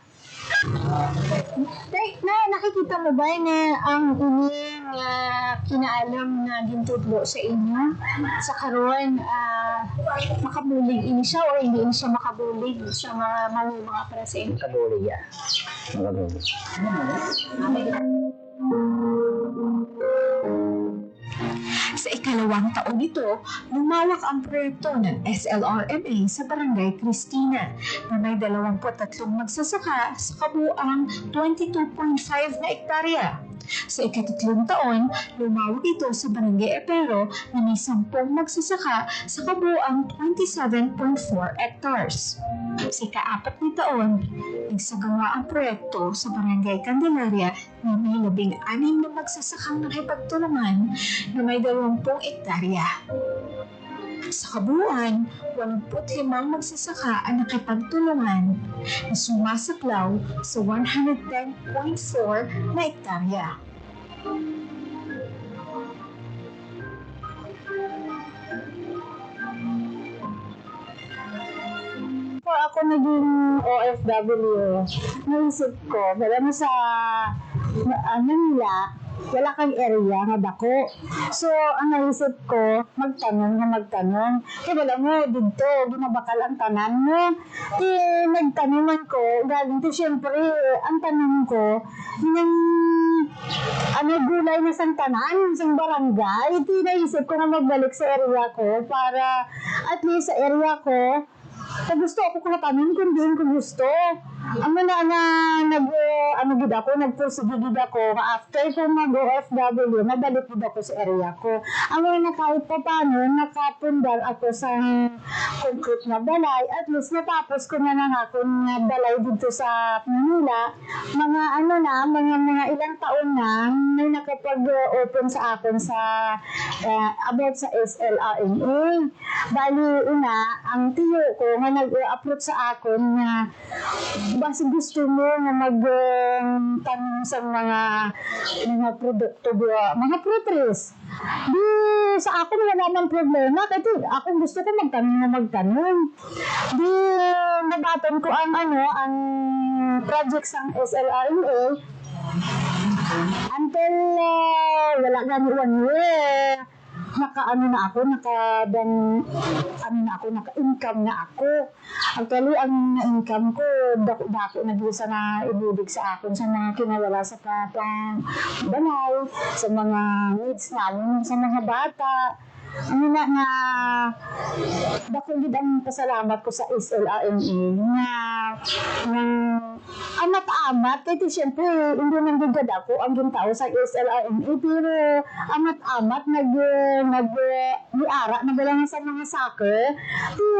Nakikita mo ba na ang inyong kinaalam na gintudlo sa inyo sa karon makabulig ini siya o hindi ini siya makabulig sa mga para sa inyo? Makabulig ya. Makabulig. Sa ikalawang taon nito, lumawak ang proyekto ng SLRMA sa Barangay Cristina na may 23 magsasaka sa kabuuang 22.5 na hektarya. Sa ikatatlong taon, lumawak ito sa Barangay Epero na may 10 magsasaka sa kabuuang 27.4 hectares. Sa ika-4 na taon, nagsagawa ang proyekto sa Barangay Candelaria na may 16 na magsasakang nakipagtulungan na may 20 hektarya. Sa kabuuan, 85 magsasaka ang nakipagtulungan na sumasaklaw sa 110.4 na hektarya. Ako naging OFW, naisip ko, wala mo sa Manila, wala kang area nga dako. So, ang naisip ko, magtanong. Kaya wala mo, dito, ginabakal ang tanan mo. Nagtanungan ko, galing to, syempre, ang tanong ko, gulay na sang tanan, sang barangay. Naisip ko na magbalik sa area ko para at least sa area ko, kung gusto ako katanin, kung din ko gusto. Ang nagpursige ako, after ko mag-OFW, nabalik din ako sa area ko. Ang kahit pa paano, nakapundar ako sa concrete na balay, at least natapos ko na akong balay dito sa Manila. Mga ilang taon na, may nakapag-open sa akin sa about sa SLRMA. Bali, ang tiyo ko nga nag-approach sa akin na basta gusto mo na magtanong sa mga produkto, mga fruiteries. Di sa akin wala namang problema kasi ako gusto ko magtanong. Di nabaton ko ang project sa SLRMA until wala gani 1 year. Naka-income na ako. Actually, ang na-income ko, dako na sa na ibibig sa akin sa mga kinawala sa balay, sa mga needs namin, sa mga bata. Dako din ang pasalamat ko sa SLRMA na amat-amat, kaya siyempre, hindi nang gagad ako ang gintao sa SLRMA, pero amat-amat, nag-iara, nagalangan sa mga soccer, pero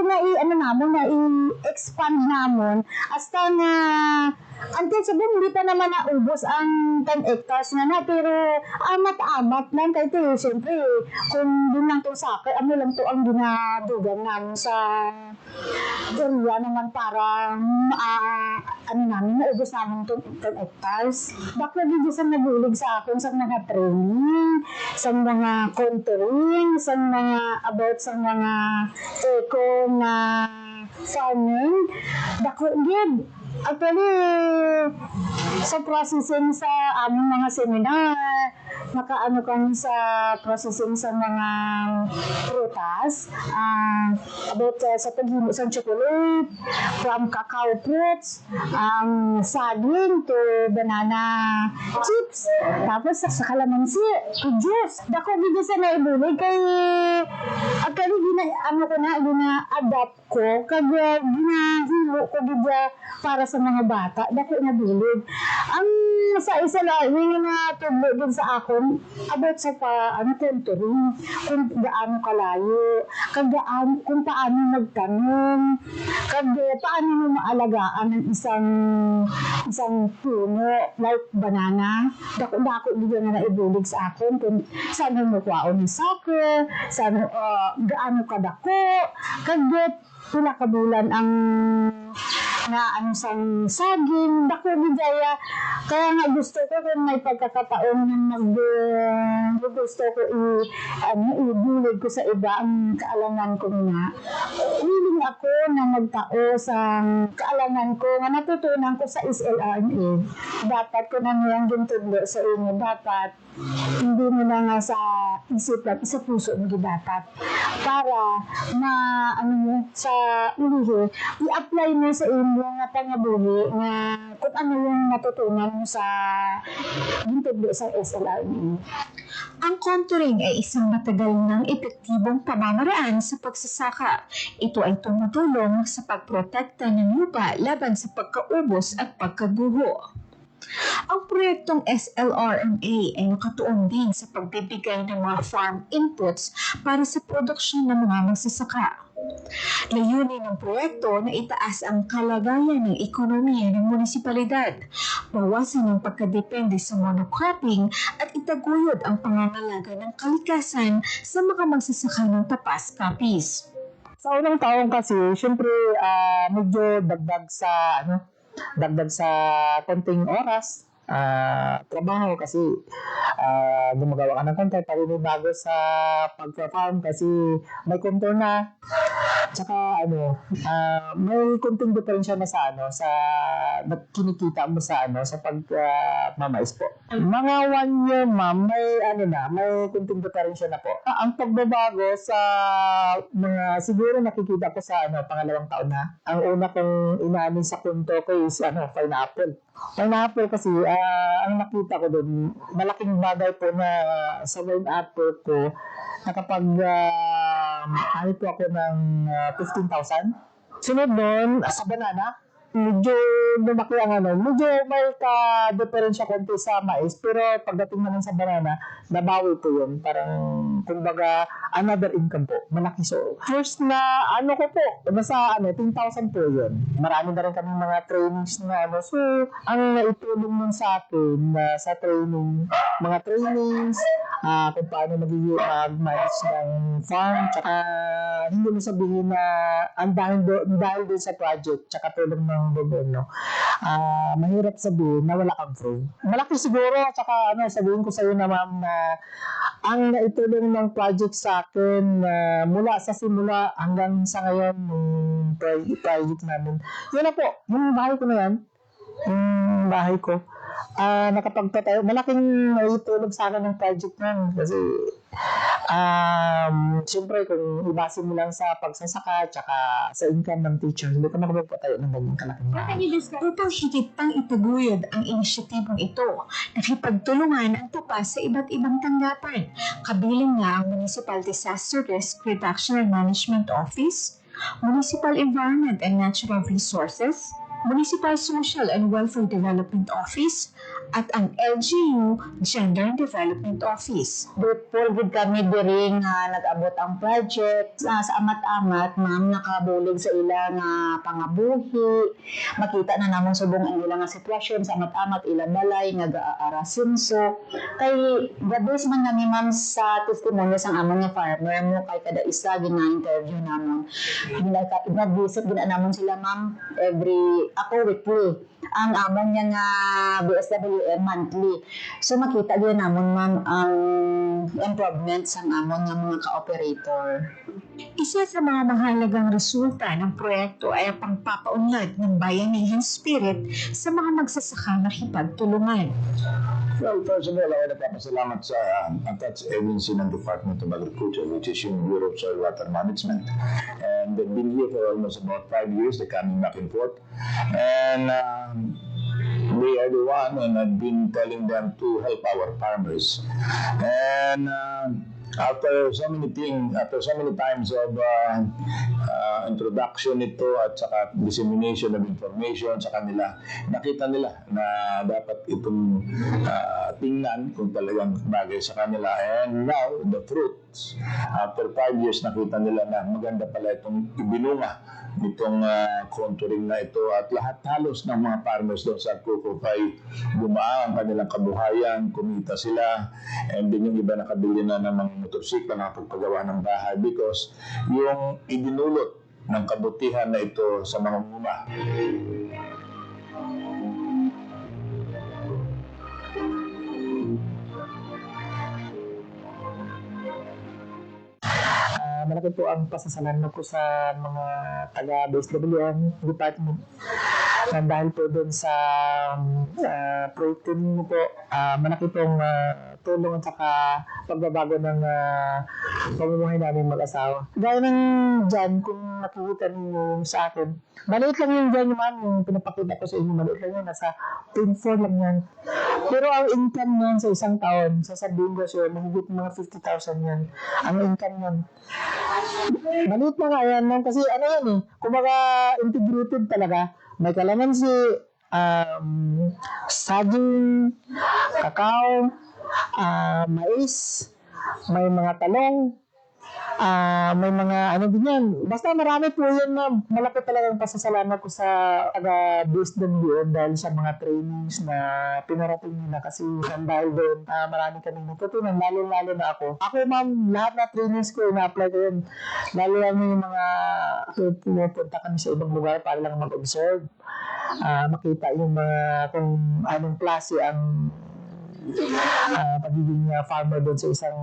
na-i-expand namon, hasta nga, until sabi, hindi pa naman naubos ang 10 hectares na pero amat-amat lang, kaya siyempre, kung din lang itong soccer, ano lang to ang ginadugan namin sa area naman para naubos namin itong 10 hectares. Bakit hindi sa nagulig sa akin sa mga training, sa mga contouring, sa mga about sa mga eco na farming. Bakit hindi? Actually, sa processing sa aming mga seminar, nakaano kami sa processing sa mga prutas, about sa paghimo sa chocolate, from cacao fruits, saging to banana chips, tapos sa kalamansi, to juice. Dako dito sa naibulig kay actually gina-adapt ko, kaya ginahimo ko dito para sa mga bata, dako na bilid. Ang sa isa lang, yung na tublo din sa akon, about sa contouring, kung gaano kalayo, kung paano nagtanong, paano mo maalagaan ng isang puno, like banana, dako din na naibulig sa akon, kung saan mo kwaon ng soccer, saan gaano kadako, pila ka bulan ang sang saging, dako bigaya. Kaya nga gusto ko kung may pagkakataon na gusto ko ibulig ko sa iba ang kaalangan ko nga. Willing ako na magtao sa kaalangan ko nga natutunan ko sa SLRMA. Dapat ko na niyang gintudlo sa inyo. Dapat hindi mo na nga sa isip at sa puso mo dapat para sa ulihi i-apply mo sa inyo nga pangabuhi nga kung ano yung natutunan mo sa gintudlo sa SLRMA. Ang contouring ay isang matagal ng epektibong pamamaraan sa pagsasaka. Ito ay tumutulong sa pagprotekta ng lupa laban sa pagkaubos at pagkaguho. Ang proyektong SLRMA ay nakatuon din sa pagbibigay ng mga farm inputs para sa produksyon ng mga magsasaka. Layunin ng proyekto na itaas ang kalagayan ng ekonomiya ng munisipalidad, bawasan ang pagkadepende sa monocropping at itaguyod ang pangangalaga ng kalikasan sa mga magsasaka ng tapas kapis. Sa unang taon kasi, syempre medyo dagdag sa konting oras, trabaho kasi gumagawa ka ng content para bago sa pagpa-farm kasi may contour na tsaka may konting diferensya na sa kinikita mo sa pagmamais po. Mga 1 year ma'am, may konting diferensya na po. Ang pagbabago sa mga siguro nakikita ko sa pangalawang taon na. Ang una kong inaamin sa kunto ko is pineapple. Pineapple kasi ang nakita ko doon, malaking bagay po na sa pineapple ko nakapag po ako ng 15,000. Sunod doon, sa banana, medyo lumaki ang medyo may ka-diferensya konti sa mais, pero pagdating naman sa banana, nabawi po yun. Parang, kumbaga, another income po. Malaki. So, first na, ko po, nasa 10,000 po yun. Marami na rin kami mga trainings na So, ang naitulong nun sa akin, sa training, mga trainings, kung paano mag-manage ng farm, tsaka hindi mo sabihin na ang dahil doon sa project, tsaka tulong ng gobyerno, mahirap sabihin na wala kang free. Malaki siguro, tsaka sabihin ko sa iyo na ma'am na ang naitulong ng project sa akin mula sa simula hanggang sa ngayon ng project namin. Yun na po, yung bahay ko na yan, nakapagtatayo. Malaking naitulog sa akin ng project nun kasi siyempre kung ibase mo lang sa pagsasaka tsaka sa income ng teacher, hindi ko makapagpatayo ng ganyang kalaking bahay. Upang higit pang itaguyod ang inisyatibong ito, nakipagtulungan ang tapas sa iba't ibang tanggapan, kabilang nga ang Municipal Disaster Risk Reduction and Management Office, Municipal Environment and Natural Resources, Municipal Social and Welfare Development Office, at ang LGU Gender and Development Office. Grateful gid kami diri nga nag-abot ang project sa amat-amat, ma'am, nakabulig sa ilang pangabuhi. Makita na namon subong ang ilang nga sitwasyon sa amat-amat ilang balay nga gaarasinso. Kay gabis man nami ma'am sa testimonya sang amon nga farmer mo kay kada isa gina-interview namon. Nag-visit gina namon sila ma'am weekly. Ang amon nga BSWM monthly. So makita gyud namon ma'am ang improvement sa amon nga mga ka-operator. Isa sa mga mahalagang resulta ng proyekto ay ang pangpapaunlad ng bayanihan spirit sa mga magsasaka na hipagtulungan. Well, first of all, ako nagpapasalamat sa attached agency ng Department of Agriculture, which is yung Bureau of Soil Water Management. And they've been here for almost about 5 years. They're coming back and forth. And they are the one, and I've been telling them to help our farmers. And after so many times of introduction nito at saka dissemination of information sa kanila, nakita nila na dapat itong tingnan kung talagang bagay sa kanila. And now, the fruits, after 5 years, nakita nila na maganda pala itong ibinunga nitong contouring na ito, at lahat halos ng mga farmers doon sa Kukup ay gumaan ang kanilang kabuhayan, kumita sila, and din yung iba nakabili na ng mga motorsiklo na pagpagawa ng bahay because yung idinulot ng kabutihan na ito sa mga muna. Malaki po ang pasasalamat ko sa mga taga-BSWM department. Dahil po doon sa protein mo po, malaki pong tulong at saka pagbabago ng pamumuhay namin mag-asawa. Gaya ng dyan, kung nakikita niyo sa akin, maliit lang yung dyan naman, yung pinapakita ko sa inyo, maliit lang yun, nasa 0.4 lang yan. Pero ang income niyan sa isang taon, sasabihin ko siya, mahigit mga 50,000 yan. Ang income niyan. Maliit na nga yan, kasi ano yan eh, kumbaga integrated talaga. May kalamansi, saging, kakao, mais, may mga talong, may mga ano din yan. Basta marami po yan, ma'am. Malaki talagang pasasalamat ko sa taga-BSWM dahil sa mga trainings na pinarating nila kasi dahil doon marami kaming natutunan, lalo-lalo na ako. Ako, ma'am, lahat na trainings ko, na-apply ko yun. Lalo lang yung mga pumunta kami sa ibang lugar para lang mag-observe. Makita yung mga kung anong klase ang pagiging farmer doon sa isang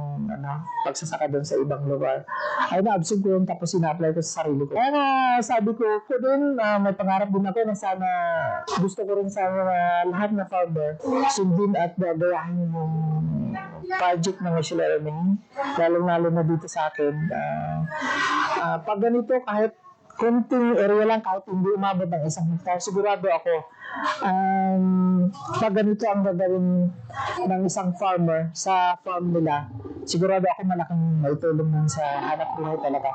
pagsasaka doon sa ibang lugar. Ay na-absorb ko yun tapos ina-apply ko sa sarili ko. Kaya sabi ko din, may pangarap din ako na sana gusto ko rin sana lahat na farmer sundin at gagayahin yung project ng machine learning, lalong-lalo na dito sa atin. Pag ganito, kahit konting area lang, kahit hindi umabot ng 1 hektar, sigurado ako pag ganito ang gagawin ng isang farmer sa farm nila, sigurado ako malaking maitulong nun sa hanap buhay talaga.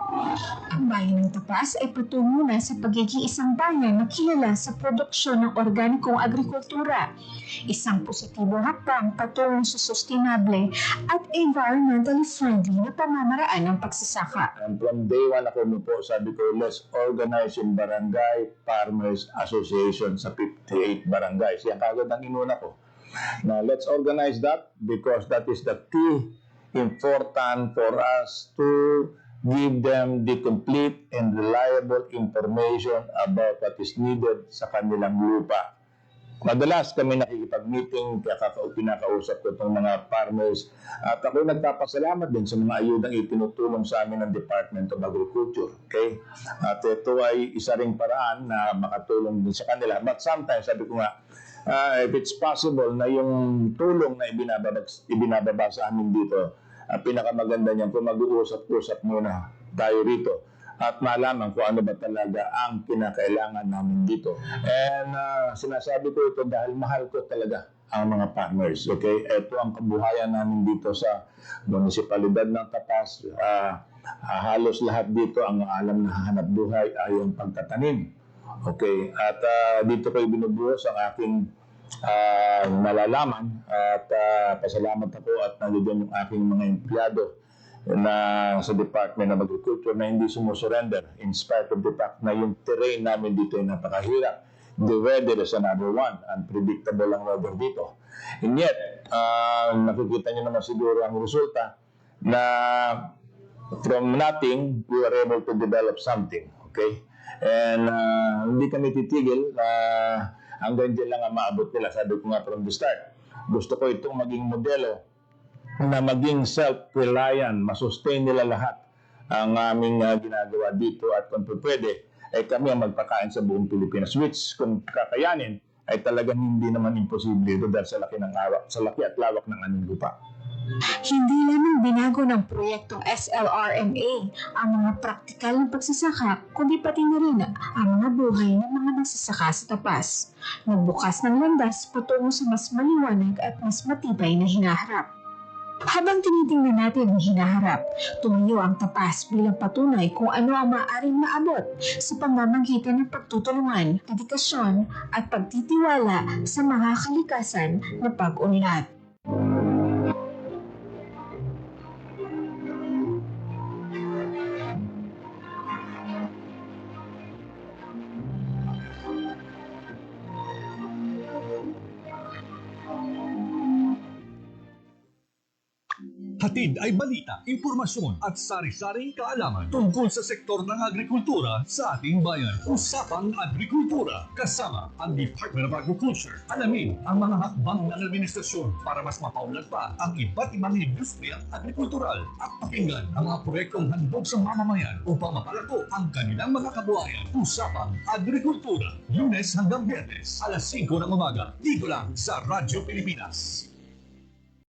Ang bayan ng Tapas ay patungo na sa pagiging isang bayan na kilala sa produksyon ng organikong agrikultura. Isang positibong hakbang patungo sa sustainable at environmentally friendly na pamamaraan ng pagsasaka. And from day one ako po, sabi ko, let's organize yung Barangay Farmers Association sa 58 barangays. Yan kagad ang inuna ko. Now, let's organize that because that is the key important for us to give them the complete and reliable information about what is needed sa kanilang lupa. Madalas kami nakikipag-meeting, kaya pinakausap ko itong mga farmers. At ako nagpapasalamat din sa mga ayudang itinutulong sa amin ng Department of Agriculture. Okay? At ito ay isa ring paraan na makatulong din sa kanila. But sometimes, sabi ko nga, if it's possible na yung tulong na ibinababa sa amin dito, pinakamaganda niyan kung mag-uusap-usap muna tayo rito at malaman kung ano ba talaga ang kinakailangan namin dito. And sinasabi ko ito dahil mahal ko talaga ang mga farmers. Okay? Ito ang kabuhayan namin dito sa munisipalidad ng Tapas. Halos lahat dito ang alam na hanap buhay ay yung pagtatanim Okay? At dito ko ibinubuhos ang aking nalalaman at pasalamat ako at nandiyan yung aking mga empleyado na sa Department of Agriculture na hindi sumusurrender in spite of the fact na yung terrain namin dito ay napakahirap. The weather is another one. Unpredictable ang weather dito. And yet, nakikita nyo naman siguro ang resulta na from nothing, we were able to develop something. Okay? And hindi kami titigil na hanggang dyan lang ang maabot nila. Sabi ko nga from the start, gusto ko itong maging modelo na maging self-reliant, masustain nila lahat ang aming ginagawa dito at kung pwede, ay kami ang magpakain sa buong Pilipinas, which kung kakayanin, ay talagang hindi naman imposible ito dahil sa laki at lawak ng aming lupa. Hindi lamang binago ng proyektong SLRMA ang mga praktikal ng pagsasaka, kundi pati na rin ang mga buhay ng mga nagsasaka sa Tapas. Nagbukas ng landas patungo sa mas maliwanag at mas matibay na hinaharap. Habang tinitingnan natin ang hinaharap, tumayo ang Tapas bilang patunay kung ano ang maaaring maabot sa pamamagitan ng pagtutulungan, dedikasyon at pagtitiwala sa mga kalikasan na pag-unlad. Hatid ay balita, impormasyon at sari-saring kaalaman tungkol sa sektor ng agrikultura sa ating bayan. Usapang Agrikultura kasama ang Department of Agriculture. Alamin ang mga hakbang ng administrasyon para mas mapaunlad pa ang iba't ibang industriya agrikultural at pakinggan ang mga proyektong handog sa mamamayan upang mapalago ang kanilang mga kabuhayan. Usapang Agrikultura, Lunes hanggang Biyernes, alas 5 ng umaga, dito lang sa Radyo Pilipinas.